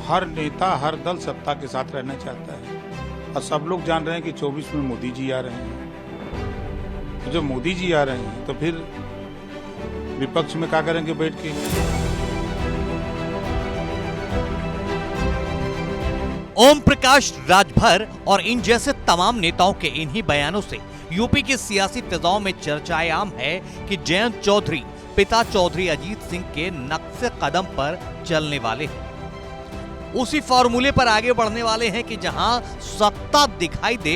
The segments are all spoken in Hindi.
हर नेता, हर दल सत्ता के साथ रहना चाहता है और सब लोग जान रहे हैं कि 24 में मोदी जी आ रहे हैं। तो जब मोदी जी आ रहे हैं तो फिर विपक्ष में क्या करेंगे बैठ के? ओम प्रकाश राजभर और इन जैसे तमाम नेताओं के इन्हीं बयानों से यूपी की सियासी फिजाओं में चर्चाएं आम है कि जयंत चौधरी पिता चौधरी अजीत सिंह के नक्शे कदम पर चलने वाले हैं, उसी फॉर्मूले पर आगे बढ़ने वाले हैं कि जहां सत्ता दिखाई दे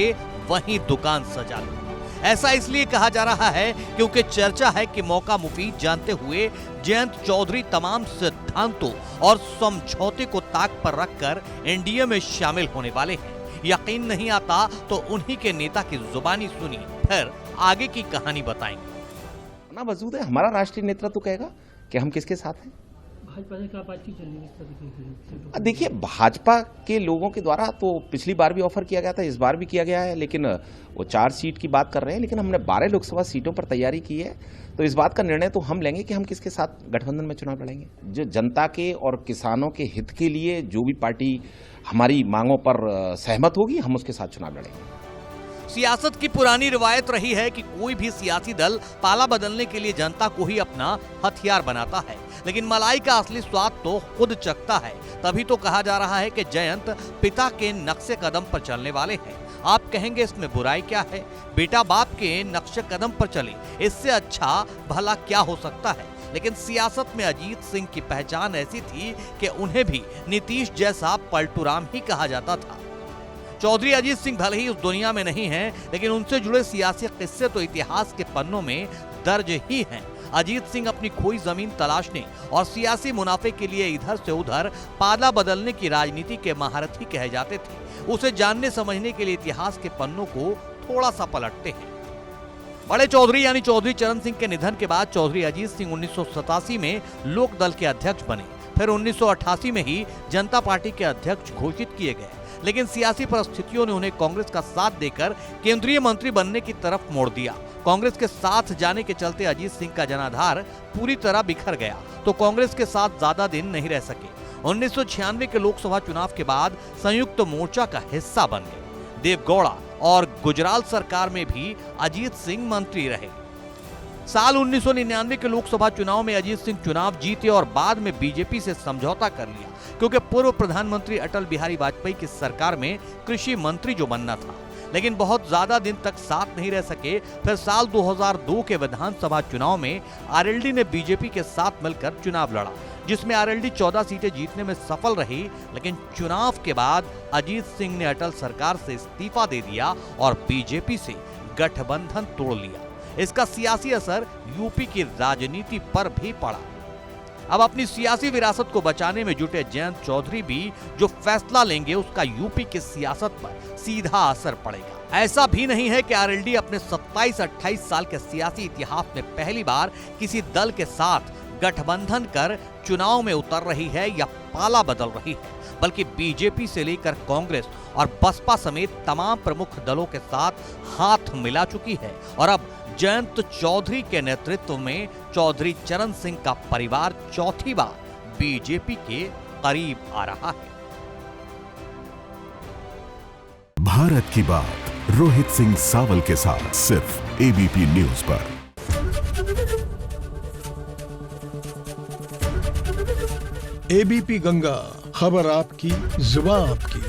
वहीं दुकान सजा लो। ऐसा इसलिए कहा जा रहा है क्योंकि चर्चा है कि मौका मुफीद जानते हुए जयंत चौधरी तमाम सिद्धांतों और समझौते को ताक पर रखकर एनडीए में शामिल होने वाले हैं। यकीन नहीं आता तो उन्हीं के नेता की जुबानी सुनी, फिर आगे की कहानी बताएंगे। ना वजूद है, हमारा राष्ट्रीय नेतृत्व कहेगा कि हम किसके साथ हैं। भाजपा से क्या बातचीत चल रही है? देखिए, भाजपा के लोगों के द्वारा तो पिछली बार भी ऑफर किया गया था, इस बार भी किया गया है, लेकिन वो 4 सीट की बात कर रहे हैं, लेकिन हमने 12 लोकसभा सीटों पर तैयारी की है। तो इस बात का निर्णय तो हम लेंगे कि हम किसके साथ गठबंधन में चुनाव लड़ेंगे। जो जनता के और किसानों के हित के लिए जो भी पार्टी हमारी मांगों पर सहमत होगी, हम उसके साथ चुनाव लड़ेंगे। सियासत की पुरानी रिवायत रही है कि कोई भी सियासी दल पाला बदलने के लिए जनता को ही अपना हथियार बनाता है, लेकिन मलाई का असली स्वाद तो खुद चखता है। तभी तो कहा जा रहा है कि जयंत पिता के नक्शे कदम पर चलने वाले हैं। आप कहेंगे इसमें बुराई क्या है? बेटा बाप के नक्शे कदम पर चले, इससे अच्छा भला क्या हो सकता है? लेकिन सियासत में अजीत सिंह की पहचान ऐसी थी कि उन्हें भी नीतीश जैसा पलटूराम ही कहा जाता था। चौधरी अजीत सिंह भले ही उस दुनिया में नहीं हैं, लेकिन उनसे जुड़े सियासी किस्से तो इतिहास के पन्नों में दर्ज ही हैं। अजीत सिंह अपनी खोई जमीन तलाशने और सियासी मुनाफे के लिए इधर से उधर पाला बदलने की राजनीति के महारथी कहे जाते थे। उसे जानने समझने के लिए इतिहास के पन्नों को थोड़ा सा पलटते हैं। बड़े चौधरी यानी चौधरी चरण सिंह के निधन के बाद चौधरी अजीत सिंह 1987 में लोक दल के अध्यक्ष बने, फिर 1988 में ही जनता पार्टी के अध्यक्ष घोषित किए गए, लेकिन सियासी परिस्थितियों ने उन्हें कांग्रेस का साथ देकर केंद्रीय मंत्री बनने की तरफ मोड़ दिया। कांग्रेस के साथ जाने के चलते अजीत सिंह का जनाधार पूरी तरह बिखर गया, तो कांग्रेस के साथ ज्यादा दिन नहीं रह सके। 1996 के लोकसभा चुनाव के बाद संयुक्त मोर्चा का हिस्सा बन गए। देवगौड़ा और गुजराल सरकार में भी अजीत सिंह मंत्री रहे। साल 1999 के लोकसभा चुनाव में अजीत सिंह चुनाव जीते और बाद में बीजेपी से समझौता कर लिया, क्योंकि पूर्व प्रधानमंत्री अटल बिहारी वाजपेयी की सरकार में कृषि मंत्री जो बनना था, लेकिन बहुत ज्यादा दिन तक साथ नहीं रह सके। फिर साल 2002 के विधानसभा चुनाव में आरएलडी ने बीजेपी के साथ मिलकर चुनाव लड़ा, जिसमें आरएलडी 14 सीटें जीतने में सफल रही, लेकिन चुनाव के बाद अजीत सिंह ने अटल सरकार से इस्तीफा दे दिया और बीजेपी से गठबंधन तोड़ लिया। इसका सियासी असर यूपी की राजनीति पर भी पड़ा। अब अपनी सियासी विरासत को बचाने में जुटे जयंत चौधरी भी जो फैसला लेंगे उसका यूपी की सियासत पर सीधा असर पड़ेगा। ऐसा भी नहीं है कि आरएलडी अपने 27-28 साल के सियासी इतिहास में पहली बार किसी दल के साथ गठबंधन कर चुनाव में उतर रही है या पाला बदल रही है, बल्कि बीजेपी से लेकर कांग्रेस और बसपा समेत तमाम प्रमुख दलों के साथ हाथ मिला चुकी है। और अब जयंत चौधरी के नेतृत्व में चौधरी चरण सिंह का परिवार चौथी बार बीजेपी के करीब आ रहा है। भारत की बात रोहित सिंह सावल के साथ सिर्फ एबीपी न्यूज पर। एबीपी गंगा, खबर आपकी, जुबान आपकी।